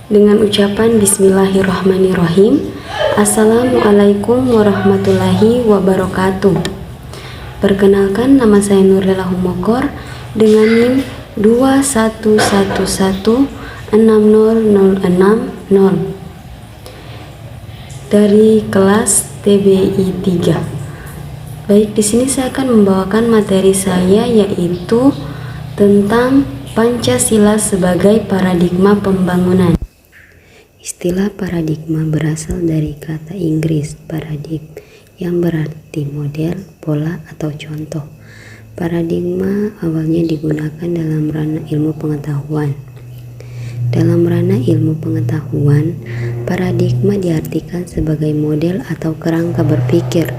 dengan ucapan Bismillahirrahmanirrahim. Assalamualaikum warahmatullahi wabarakatuh. Perkenalkan, nama saya Nurlela Humokor dengan NIM 2111600660 dari kelas TBI 3. Baik, di sini saya akan membawakan materi saya, yaitu tentang Pancasila sebagai paradigma pembangunan. Istilah paradigma berasal dari kata Inggris paradigm yang berarti model, pola, atau contoh. Paradigma awalnya digunakan dalam ranah ilmu pengetahuan. Dalam ranah ilmu pengetahuan, paradigma diartikan sebagai model atau kerangka berpikir.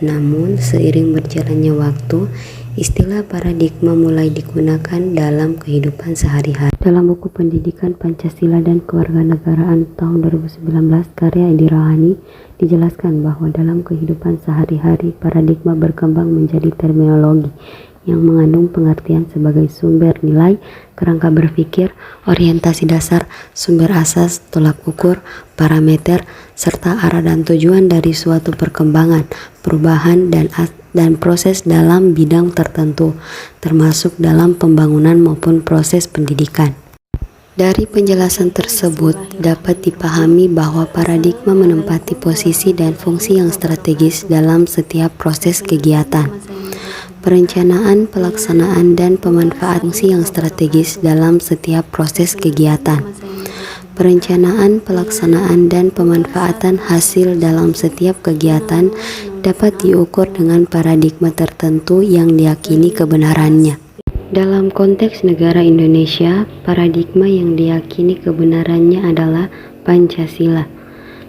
Namun, seiring berjalannya waktu, istilah paradigma mulai digunakan dalam kehidupan sehari-hari. Dalam buku Pendidikan Pancasila dan Kewarganegaraan tahun 2019 karya Edi Rohani, dijelaskan bahwa dalam kehidupan sehari-hari paradigma berkembang menjadi terminologi yang mengandung pengertian sebagai sumber nilai, kerangka berpikir, orientasi dasar, sumber asas, tolak ukur, parameter, serta arah dan tujuan dari suatu perkembangan, perubahan, dan proses dalam bidang tertentu, termasuk dalam pembangunan maupun proses pendidikan. Dari penjelasan tersebut dapat dipahami bahwa paradigma menempati posisi dan fungsi yang strategis dalam setiap proses kegiatan. Perencanaan, pelaksanaan, dan pemanfaatan fungsi yang strategis dalam setiap proses kegiatan. Perencanaan, pelaksanaan, dan pemanfaatan hasil dalam setiap kegiatan dapat diukur dengan paradigma tertentu yang diyakini kebenarannya. Dalam konteks negara Indonesia, paradigma yang diyakini kebenarannya adalah Pancasila.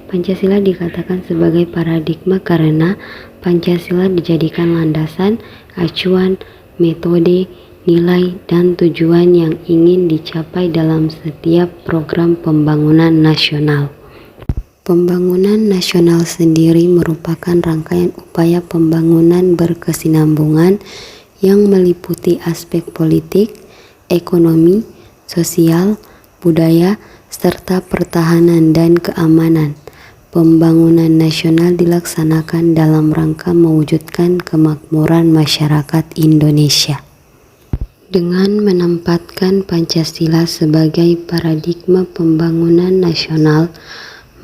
Pancasila dikatakan sebagai paradigma karena Pancasila dijadikan landasan, acuan, metode, nilai, dan tujuan yang ingin dicapai dalam setiap program pembangunan nasional. Pembangunan nasional sendiri merupakan rangkaian upaya pembangunan berkesinambungan yang meliputi aspek politik, ekonomi, sosial, budaya, serta pertahanan dan keamanan. Pembangunan nasional dilaksanakan dalam rangka mewujudkan kemakmuran masyarakat Indonesia. Dengan menempatkan Pancasila sebagai paradigma pembangunan nasional,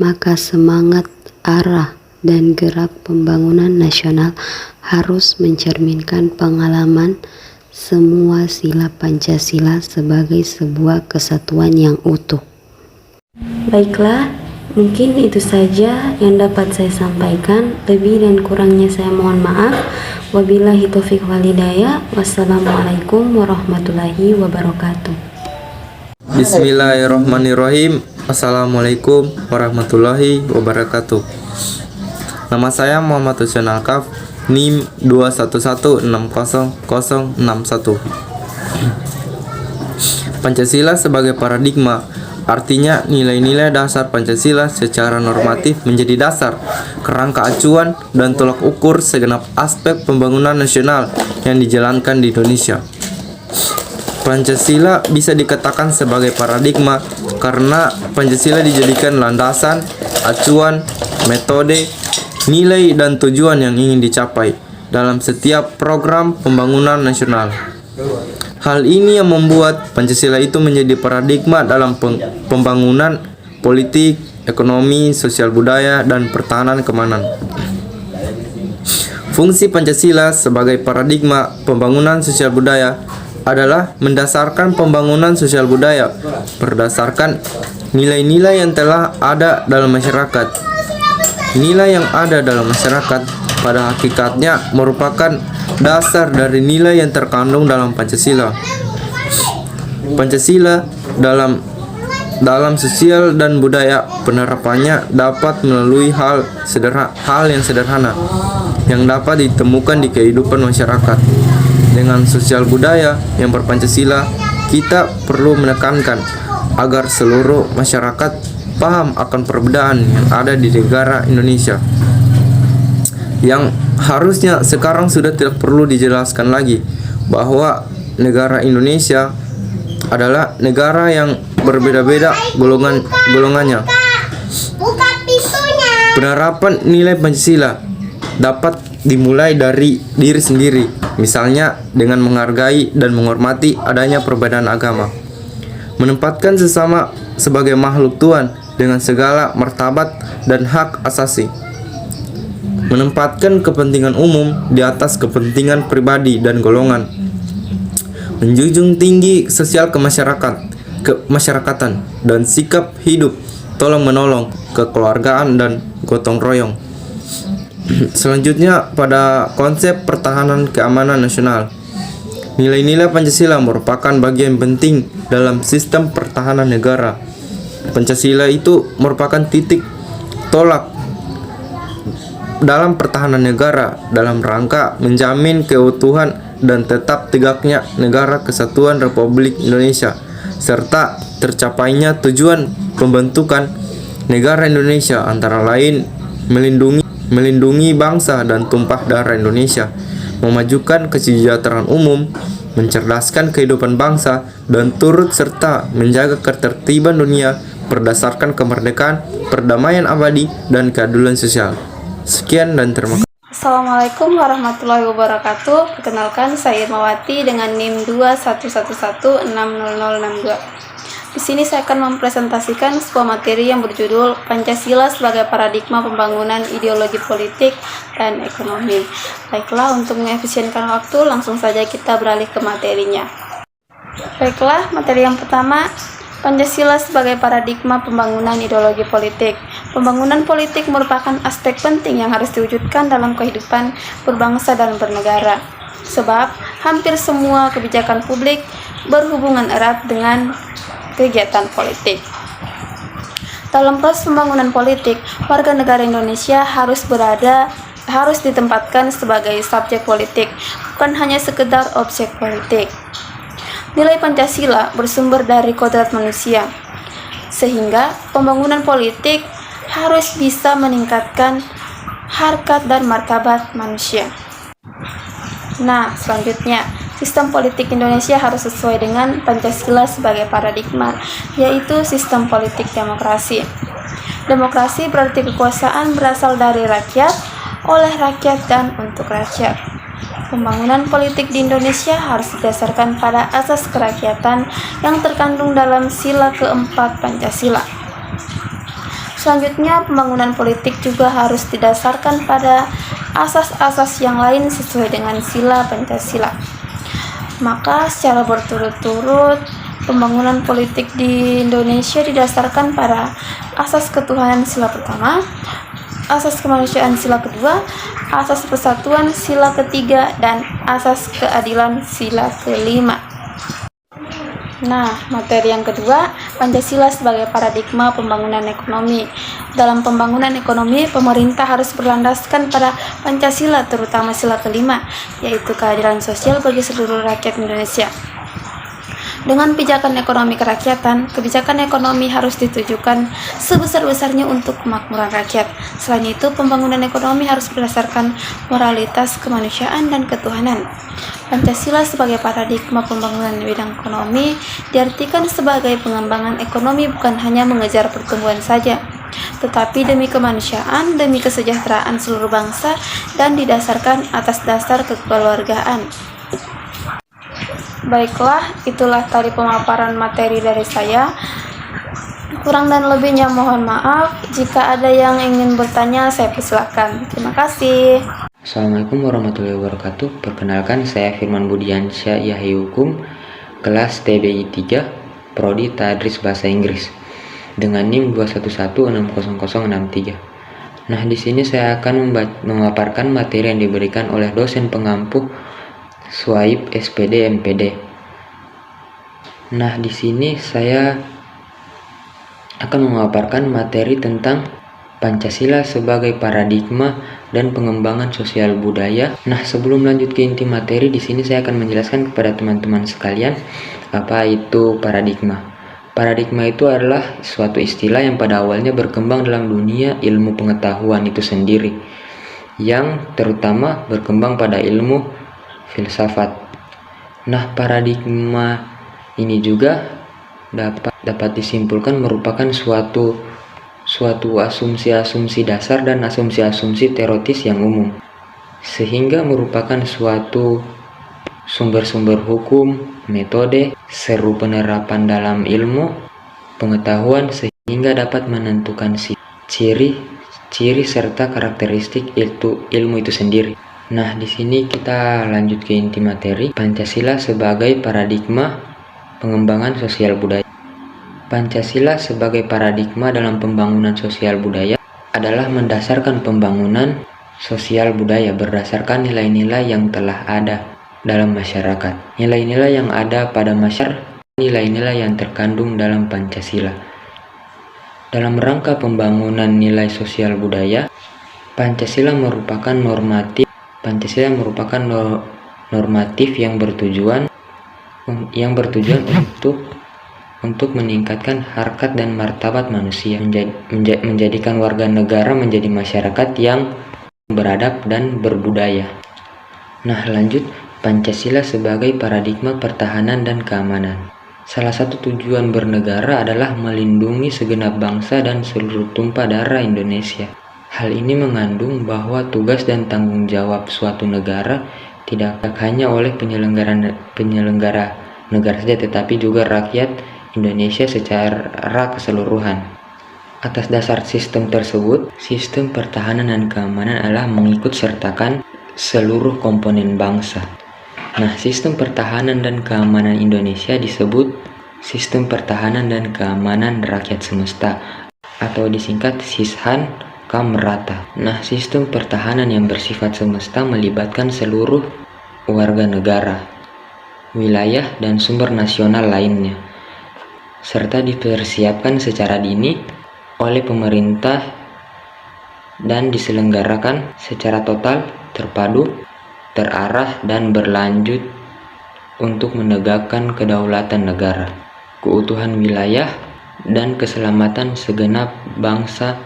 maka semangat, arah, dan gerak pembangunan nasional harus mencerminkan pengalaman semua sila Pancasila sebagai sebuah kesatuan yang utuh. Baiklah, mungkin itu saja yang dapat saya sampaikan. Lebih dan kurangnya saya mohon maaf. Wabillahi taufiq wal hidayah. Wassalamualaikum warahmatullahi wabarakatuh. Bismillahirrahmanirrahim. Assalamualaikum warahmatullahi wabarakatuh. Nama saya Muhammad Hussein Alkaf, NIM 21160061. Pancasila sebagai paradigma artinya nilai-nilai dasar Pancasila secara normatif menjadi dasar, kerangka acuan, dan tolak ukur segenap aspek pembangunan nasional yang dijalankan di Indonesia. Pancasila bisa dikatakan sebagai paradigma karena Pancasila dijadikan landasan, acuan, metode, nilai, dan tujuan yang ingin dicapai dalam setiap program pembangunan nasional. Hal ini yang membuat Pancasila itu menjadi paradigma dalam pembangunan politik, ekonomi, sosial budaya, dan pertahanan keamanan. Fungsi Pancasila sebagai paradigma pembangunan sosial budaya adalah mendasarkan pembangunan sosial budaya berdasarkan nilai-nilai yang telah ada dalam masyarakat. Nilai yang ada dalam masyarakat pada hakikatnya merupakan dasar dari nilai yang terkandung dalam Pancasila. Pancasila dalam sosial dan budaya penerapannya dapat melalui hal yang sederhana yang dapat ditemukan di kehidupan masyarakat. Dengan sosial budaya yang berpancasila, kita perlu menekankan agar seluruh masyarakat paham akan perbedaan yang ada di negara Indonesia, yang harusnya sekarang sudah tidak perlu dijelaskan lagi bahwa negara Indonesia adalah negara yang berbeda-beda golongannya. Buka pintunya. Penerapan nilai Pancasila dapat dimulai dari diri sendiri, misalnya dengan menghargai dan menghormati adanya perbedaan agama, menempatkan sesama sebagai makhluk Tuhan dengan segala martabat dan hak asasi, menempatkan kepentingan umum di atas kepentingan pribadi dan golongan, menjunjung tinggi sosial kemasyarakatan dan sikap hidup tolong-menolong, kekeluargaan dan gotong royong. Selanjutnya, pada konsep pertahanan keamanan nasional, nilai-nilai Pancasila merupakan bagian penting dalam sistem pertahanan negara. Pancasila itu merupakan titik tolak dalam pertahanan negara dalam rangka menjamin keutuhan dan tetap tegaknya negara kesatuan Republik Indonesia serta tercapainya tujuan pembentukan negara Indonesia, antara lain melindungi bangsa dan tumpah darah Indonesia, memajukan kesejahteraan umum, mencerdaskan kehidupan bangsa, dan turut serta menjaga ketertiban dunia berdasarkan kemerdekaan, perdamaian abadi, dan keadilan sosial. Sekian dan terima kasih. Assalamualaikum warahmatullahi wabarakatuh. Perkenalkan, saya Irmawati dengan NIM 211160062. Di sini saya akan mempresentasikan sebuah materi yang berjudul Pancasila sebagai Paradigma Pembangunan Ideologi Politik dan Ekonomi. Baiklah, untuk mengefisienkan waktu, langsung saja kita beralih ke materinya. Baiklah, materi yang pertama, Pancasila sebagai paradigma pembangunan ideologi politik. Pembangunan politik merupakan aspek penting yang harus diwujudkan dalam kehidupan berbangsa dan bernegara. Sebab hampir semua kebijakan publik berhubungan erat dengan kegiatan politik. Dalam proses pembangunan politik, warga negara Indonesia harus ditempatkan sebagai subjek politik, bukan hanya sekedar objek politik. Nilai Pancasila bersumber dari kodrat manusia, sehingga pembangunan politik harus bisa meningkatkan harkat dan martabat manusia. Nah, selanjutnya, sistem politik Indonesia harus sesuai dengan Pancasila sebagai paradigma, yaitu sistem politik demokrasi. Demokrasi berarti kekuasaan berasal dari rakyat, oleh rakyat, dan untuk rakyat. Pembangunan politik di Indonesia harus didasarkan pada asas kerakyatan yang terkandung dalam sila keempat Pancasila. Selanjutnya, pembangunan politik juga harus didasarkan pada asas-asas yang lain sesuai dengan sila Pancasila. Maka secara berturut-turut, pembangunan politik di Indonesia didasarkan pada asas ketuhanan sila pertama, asas kemanusiaan sila kedua, asas persatuan sila ketiga, dan asas keadilan sila kelima. Nah, materi yang kedua, Pancasila sebagai paradigma pembangunan ekonomi. Dalam pembangunan ekonomi, pemerintah harus berlandaskan pada Pancasila, terutama sila kelima, yaitu keadilan sosial bagi seluruh rakyat Indonesia. Dengan pijakan ekonomi kerakyatan, kebijakan ekonomi harus ditujukan sebesar-besarnya untuk kemakmuran rakyat. Selain itu, pembangunan ekonomi harus berdasarkan moralitas kemanusiaan dan ketuhanan. Pancasila sebagai paradigma pembangunan di bidang ekonomi diartikan sebagai pengembangan ekonomi bukan hanya mengejar pertumbuhan saja, tetapi demi kemanusiaan, demi kesejahteraan seluruh bangsa, dan didasarkan atas dasar kekeluargaan. Baiklah, itulah tadi pemaparan materi dari saya. Kurang dan lebihnya mohon maaf. Jika ada yang ingin bertanya, saya persilakan. Terima kasih. Assalamualaikum warahmatullahi wabarakatuh. Perkenalkan, saya Firman Budiansyah Yahya Hukum, kelas TBI 3, Prodi Tadris Bahasa Inggris, dengan NIM 211600063. Nah, di sini saya akan memaparkan materi yang diberikan oleh dosen pengampu Swaib SPD MPD. Nah, di sini saya akan memaparkan materi tentang Pancasila sebagai paradigma dan pengembangan sosial budaya. Nah, sebelum lanjut ke inti materi, di sini saya akan menjelaskan kepada teman-teman sekalian apa itu paradigma. Paradigma itu adalah suatu istilah yang pada awalnya berkembang dalam dunia ilmu pengetahuan itu sendiri, yang terutama berkembang pada ilmu filsafat. Nah, paradigma ini juga dapat disimpulkan merupakan suatu asumsi-asumsi dasar dan asumsi-asumsi teoritis yang umum, sehingga merupakan suatu sumber-sumber hukum, metode, seru penerapan dalam ilmu pengetahuan, sehingga dapat menentukan ciri serta karakteristik ilmu itu sendiri. Nah, di sini kita lanjut ke inti materi, Pancasila sebagai paradigma pengembangan sosial budaya. Pancasila sebagai paradigma dalam pembangunan sosial budaya adalah mendasarkan pembangunan sosial budaya berdasarkan nilai-nilai yang telah ada dalam masyarakat. Nilai-nilai yang ada pada masyarakat, nilai-nilai yang terkandung dalam Pancasila. Dalam rangka pembangunan nilai sosial budaya, Pancasila merupakan normatif yang bertujuan untuk meningkatkan harkat dan martabat manusia, menjadikan warga negara menjadi masyarakat yang beradab dan berbudaya. Nah, lanjut, Pancasila sebagai paradigma pertahanan dan keamanan. Salah satu tujuan bernegara adalah melindungi segenap bangsa dan seluruh tumpah darah Indonesia. Hal ini mengandung bahwa tugas dan tanggung jawab suatu negara tidak hanya oleh penyelenggara negara saja, tetapi juga rakyat Indonesia secara keseluruhan. Atas dasar sistem tersebut, sistem pertahanan dan keamanan adalah mengikut sertakan seluruh komponen bangsa. Nah, sistem pertahanan dan keamanan Indonesia disebut Sistem Pertahanan dan Keamanan Rakyat Semesta atau disingkat SISHAN Kamrata. Nah, sistem pertahanan yang bersifat semesta melibatkan seluruh warga negara, wilayah, dan sumber nasional lainnya, serta dipersiapkan secara dini oleh pemerintah dan diselenggarakan secara total, terpadu, terarah, dan berlanjut untuk menegakkan kedaulatan negara, keutuhan wilayah, dan keselamatan segenap bangsa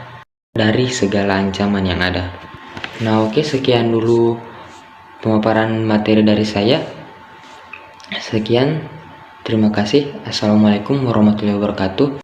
dari segala ancaman yang ada. Nah, oke, sekian dulu pemaparan materi dari saya. Sekian, terima kasih. Assalamualaikum warahmatullahi wabarakatuh.